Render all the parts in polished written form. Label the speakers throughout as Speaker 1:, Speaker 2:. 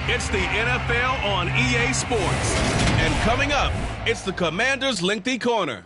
Speaker 1: It's the NFL on EA Sports. And coming up, it's the Commanders' Lengthy Corner.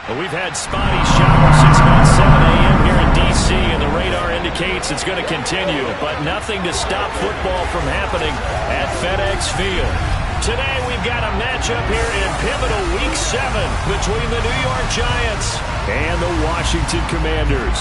Speaker 2: Well, we've had spotty showers since about 7 a.m. here in D.C., and the radar indicates it's going to continue, but nothing to stop football from happening at FedEx Field. Today, we've got a matchup here in pivotal Week 7 between the New York Giants and the Washington Commanders.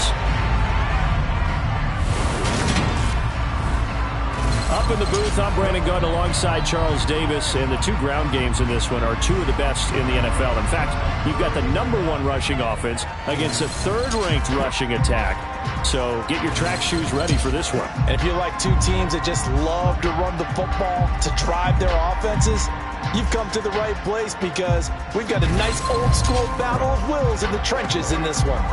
Speaker 2: Up in the booth, I'm Brandon Gunn alongside Charles Davis, and the two ground games in this one are two of the best in the NFL. In fact, you've got the #1 rushing offense against a third-ranked rushing attack. So get your track shoes ready for this one.
Speaker 3: And if you like two teams that just love to run the football to drive their offenses, you've come to the right place because we've got a nice old-school battle of wills in the trenches in this one.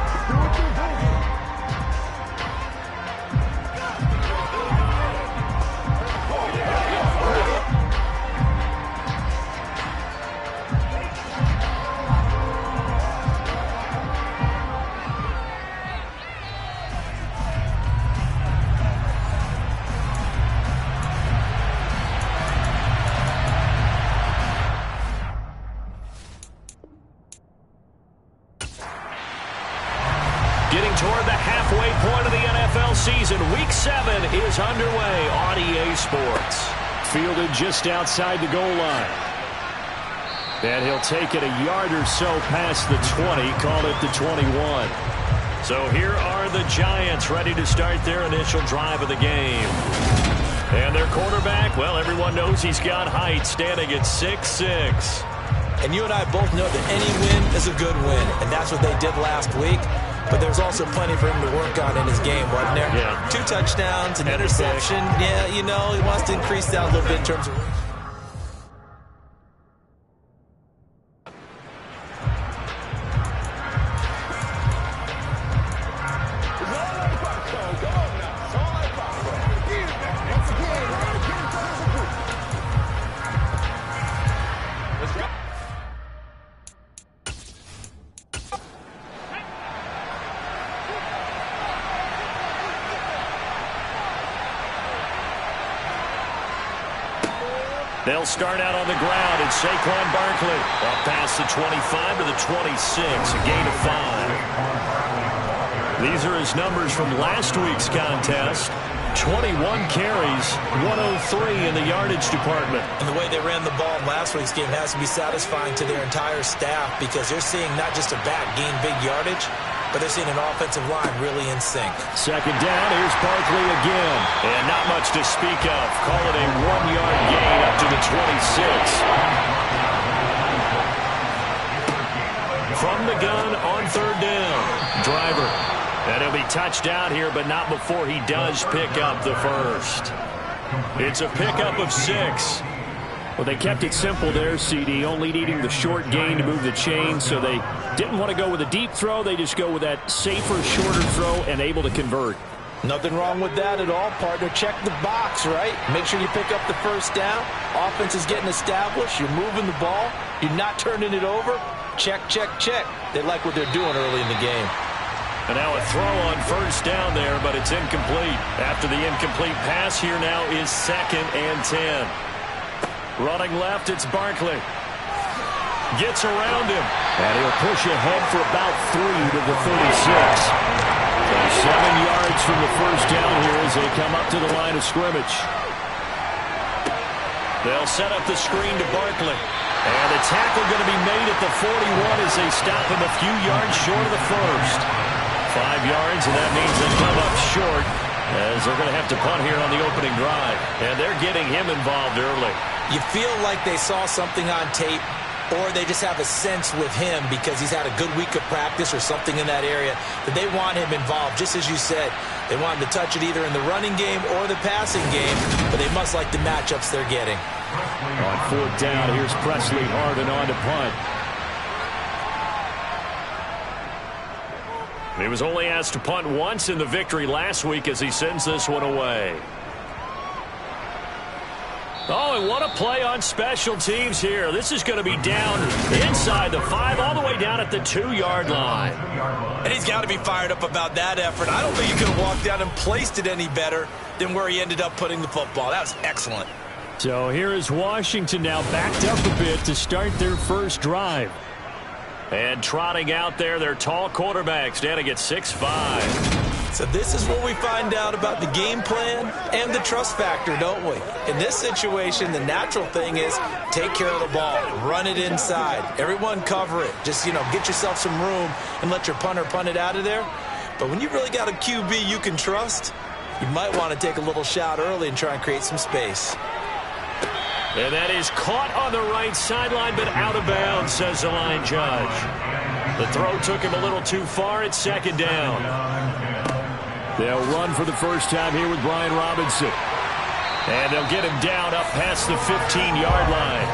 Speaker 2: Getting toward the halfway point of the NFL season, Week 7 is underway on EA Sports. Fielded just outside the goal line. And he'll take it a yard or so past the 20, call it the 21. So here are the Giants ready to start their initial drive of the game. And their quarterback, well, everyone knows he's got height, standing at 6'6".
Speaker 3: And you and I both know that any win is a good win, and that's what they did last week. But there's also plenty for him to work on in his game, wasn't there?
Speaker 2: Yeah.
Speaker 3: 2 touchdowns, an interception. Yeah, you know, he wants to increase that a little bit in terms of...
Speaker 2: They'll start out on the ground, and Saquon Barkley up past the 25 to the 26, a gain of 5. These are his numbers from last week's contest. 21 carries, 103 in the yardage department.
Speaker 3: And the way they ran the ball in last week's game has to be satisfying to their entire staff because they're seeing not just a back gain big yardage, but they're seeing an offensive line really in sync.
Speaker 2: Second down, here's Barkley again. And not much to speak of. Call it a 1-yard gain up to the 26. From the gun on third down, Driver. And he'll be touched out here, but not before he does pick up the first. It's a pickup of 6. Well, they kept it simple there, CD, only needing the short gain to move the chain, so they didn't want to go with a deep throw. They just go with that safer, shorter throw and able to convert.
Speaker 3: Nothing wrong with that at all, partner. Check the box, right? Make sure you pick up the first down. Offense is getting established. You're moving the ball. You're not turning it over. Check, check, check. They like what they're doing early in the game.
Speaker 2: And now a throw on first down there, but it's incomplete. After the incomplete pass, here now is 2nd and 10. Running left, it's Barkley. Gets around him. And he'll push ahead for about 3 to the 36. So 7 yards from the first down here as they come up to the line of scrimmage. They'll set up the screen to Barkley. And the tackle going to be made at the 41 as they stop him a few yards short of the first. 5 yards, and that means they come up short as they're going to have to punt here on the opening drive. And they're getting him involved early.
Speaker 3: You feel like they saw something on tape, or they just have a sense with him because he's had a good week of practice or something in that area that they want him involved. Just as you said, they want him to touch it either in the running game or the passing game, but they must like the matchups they're getting.
Speaker 2: On 4th down, here's Presley Harvin on to punt. He was only asked to punt once in the victory last week as he sends this one away. Oh, and what a play on special teams here. This is going to be down inside the 5, all the way down at the 2-yard line.
Speaker 3: And he's got to be fired up about that effort. I don't think he could have walked down and placed it any better than where he ended up putting the football. That was excellent.
Speaker 2: So here is Washington now backed up a bit to start their first drive. And trotting out there, their tall quarterback standing at 6'5".
Speaker 3: So this is what we find out about the game plan and the trust factor, don't we? In this situation, the natural thing is take care of the ball, run it inside, everyone cover it. Just, get yourself some room and let your punter punt it out of there. But when you really got a QB you can trust, you might want to take a little shot early and try and create some space.
Speaker 2: And that is caught on the right sideline, but out of bounds, says the line judge. The throw took him a little too far. It's second down. They'll run for the first time here with Brian Robinson. And they'll get him down up past the 15-yard line.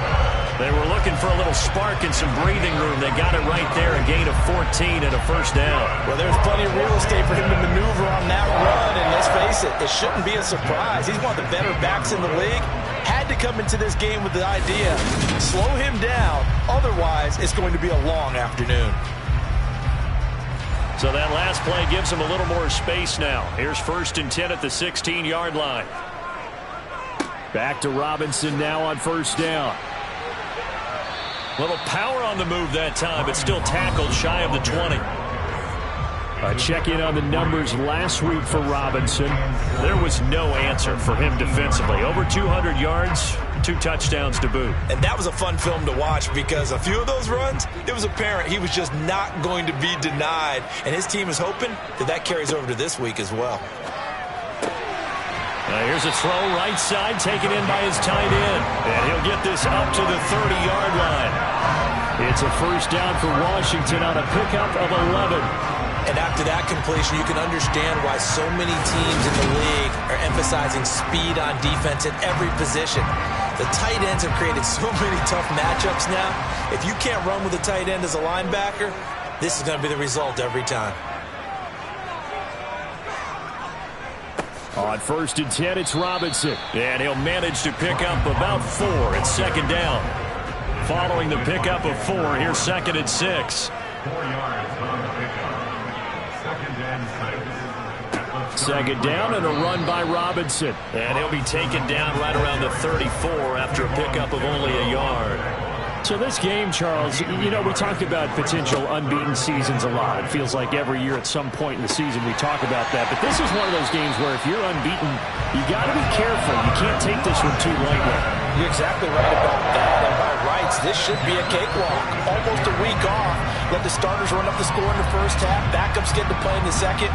Speaker 2: They were looking for a little spark and some breathing room. They got it right there, a gain of 14 and a first down.
Speaker 3: Well, there's plenty of real estate for him to maneuver on that run. And let's face it, it shouldn't be a surprise. He's one of the better backs in the league. Had to come into this game with the idea, slow him down. Otherwise, it's going to be a long afternoon.
Speaker 2: So that last play gives him a little more space now. Here's 1st and 10 at the 16-yard line. Back to Robinson now on first down. Little power on the move that time, but still tackled shy of the 20. A check-in on the numbers last week for Robinson. There was no answer for him defensively. Over 200 yards, 2 touchdowns to boot.
Speaker 3: And that was a fun film to watch because a few of those runs, it was apparent he was just not going to be denied. And his team is hoping that carries over to this week as well.
Speaker 2: Here's a throw right side taken in by his tight end. And he'll get this up to the 30-yard line. It's a first down for Washington on a pickup of 11.
Speaker 3: And after that completion, you can understand why so many teams in the league are emphasizing speed on defense at every position. The tight ends have created so many tough matchups now. If you can't run with a tight end as a linebacker, this is going to be the result every time.
Speaker 2: On 1st and 10, it's Robinson. And he'll manage to pick up about 4. It's second down. Following the pickup of 4, here's 2nd and 6.
Speaker 4: 4 yards on the pickup. 2nd and 6.
Speaker 2: Second down and a run by Robinson. And he'll be taken down right around the 34 after a pickup of only a yard. So this game, Charles, we talk about potential unbeaten seasons a lot. It feels like every year at some point in the season we talk about that. But this is one of those games where if you're unbeaten, you got to be careful. You can't take this one too lightly.
Speaker 3: You're exactly right about that. And by rights, this should be a cakewalk. Almost a week off. Let the starters run up the score in the first half. Backups get to play in the second.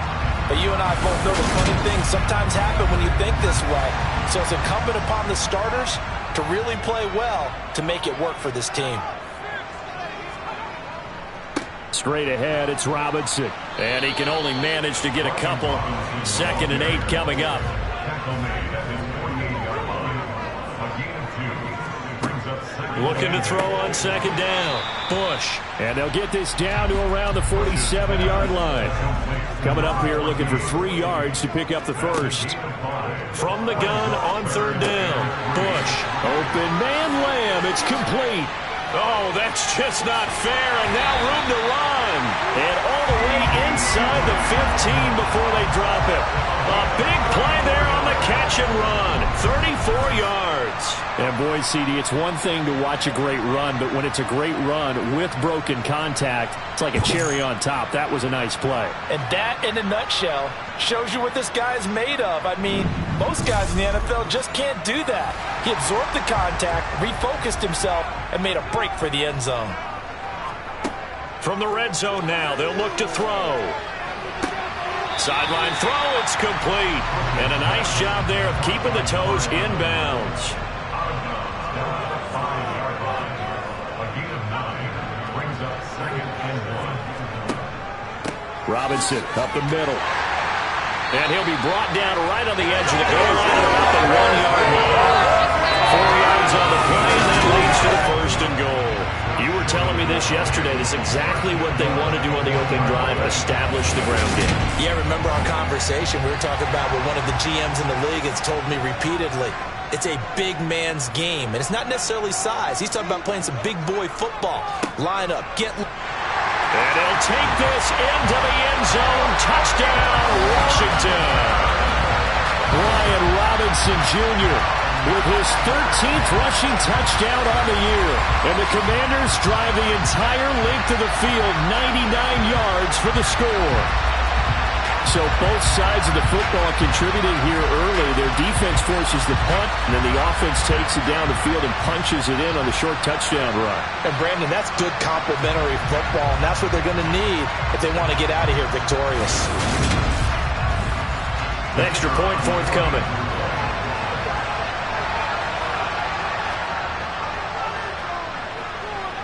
Speaker 3: But you and I both know the funny things sometimes happen when you think this way. So it's incumbent upon the starters to really play well to make it work for this team.
Speaker 2: Straight ahead, it's Robinson. And he can only manage to get a couple. 2nd and 8 coming up. Looking to throw on second down. Bush. And they'll get this down to around the 47-yard line. Coming up here looking for 3 yards to pick up the first. From the gun on 3rd down. Bush. Open man Lamb. It's complete. Oh, that's just not fair. And now room to run. And all the way inside the 15 before they drop it. A big play there on the catch and run. 34 yards. And boy, CD, it's one thing to watch a great run, but when it's a great run with broken contact, it's like a cherry on top. That was a nice play.
Speaker 3: And that, in a nutshell, shows you what this guy is made of. I mean, most guys in the NFL just can't do that. He absorbed the contact, refocused himself, and made a break for the end zone.
Speaker 2: From the red zone now, they'll look to throw. Sideline throw, it's complete. And a nice job there of keeping the toes inbounds. Robinson up the middle. And he'll be brought down right on the edge of the goal line at about the 1-yard line. 4 yards on the play, and that leads to the 1st and goal. You were telling me this yesterday. This is exactly what they want to do on the opening drive, establish the ground game. Yeah, remember our conversation. We were talking about what one of the GMs in the league has told me repeatedly.
Speaker 3: It's a big man's game, and it's not necessarily size. He's talking about playing some big boy football. Line up, get...
Speaker 2: And he'll take this into the end zone. Touchdown, Washington. Brian Robinson Jr. with his 13th rushing touchdown on the year. And the Commanders drive the entire length of the field, 99 yards for the score. So both sides of the football contributing here early. Their defense forces the punt, and then the offense takes it down the field and punches it in on the short touchdown run.
Speaker 3: And Brandon, that's good complementary football, and that's what they're going to need if they want to get out of here victorious.
Speaker 2: Extra point forthcoming.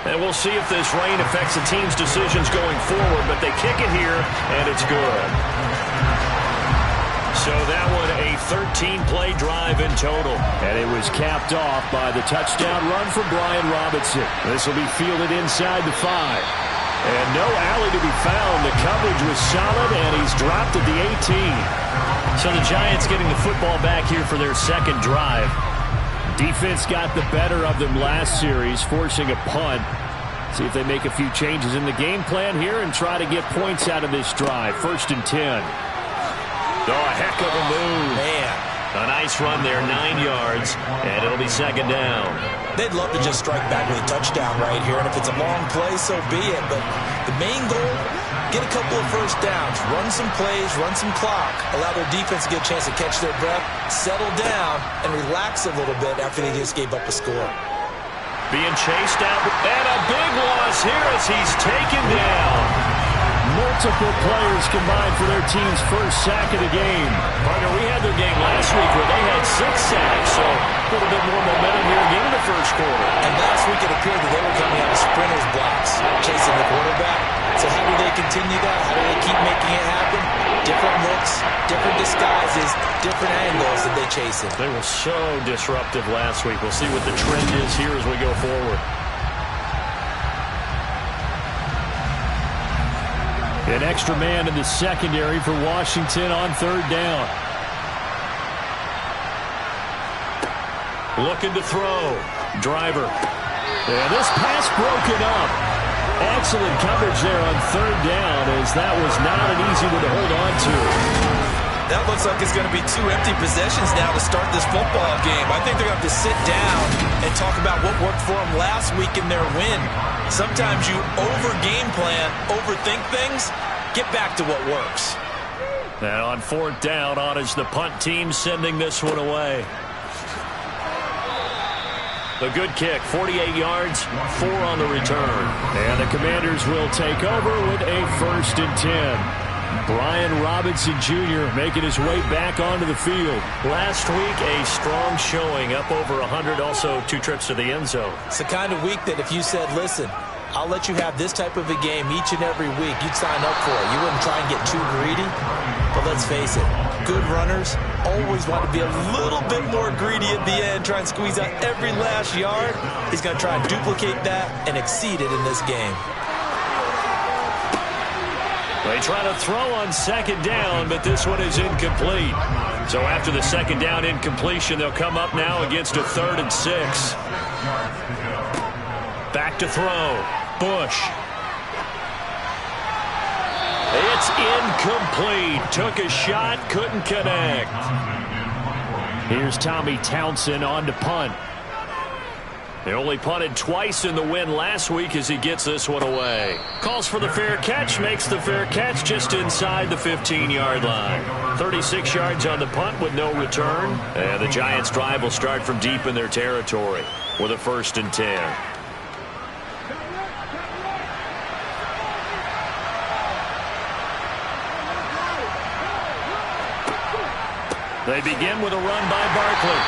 Speaker 2: And we'll see if this rain affects the team's decisions going forward, but they kick it here, and it's good. So that one a 13-play drive in total. And it was capped off by the touchdown run from Brian Robinson. This will be fielded inside the 5. And no alley to be found. The coverage was solid, and he's dropped at the 18. So the Giants getting the football back here for their second drive. Defense got the better of them last series, forcing a punt. See if they make a few changes in the game plan here and try to get points out of this drive. 1st and 10. Oh, a heck of a move.
Speaker 3: Man.
Speaker 2: A nice run there, 9 yards, and it'll be second down.
Speaker 3: They'd love to just strike back with a touchdown right here, and if it's a long play, so be it. But the main goal, get a couple of first downs, run some plays, run some clock, allow their defense to get a chance to catch their breath, settle down, and relax a little bit after they just gave up a score.
Speaker 2: Being chased out, and a big loss here as he's taken down. Multiple players combined for their team's first sack of the game. Partner, we had their game last week where they had 6 sacks, so a little bit more momentum here again in the first quarter.
Speaker 3: And last week it appeared that they were coming out of sprinters blocks, chasing the quarterback. So how do they continue that? How do they keep making it happen? Different looks, different disguises, different angles that they chase it.
Speaker 2: They were so disruptive last week. We'll see what the trend is here as we go forward. An extra man in the secondary for Washington on 3rd down. Looking to throw. Driver. And this pass broken up. Excellent coverage there on 3rd down, as that was not an easy one to hold on to.
Speaker 3: That looks like it's going to be 2 empty possessions now to start this football game. I think they're going to have to sit down and talk about what worked for them last week in their win. Sometimes you over-game plan, overthink things. Get back to what works.
Speaker 2: And on 4th down, on is the punt team sending this one away. A good kick, 48 yards, 4 on the return. And the Commanders will take over with a 1st and 10. Brian Robinson Jr. making his way back onto the field. Last week, a strong showing, up over 100, also 2 trips to the end zone.
Speaker 3: It's the kind of week that if you said, listen, I'll let you have this type of a game each and every week, you'd sign up for it. You wouldn't try and get too greedy. But let's face it, good runners always want to be a little bit more greedy at the end, try and squeeze out every last yard. He's going to try and duplicate that and exceed it in this game.
Speaker 2: They try to throw on 2nd down, but this one is incomplete. So after the 2nd down incompletion, they'll come up now against a 3rd and 6. Back to throw. Bush. It's incomplete. Took a shot, couldn't connect. Here's Tommy Townsend on to punt. They only punted twice in the win last week as he gets this one away. Calls for the fair catch, makes the fair catch just inside the 15-yard line. 36 yards on the punt with no return. And the Giants' drive will start from deep in their territory with a 1st and 10. They begin with a run by Barkley.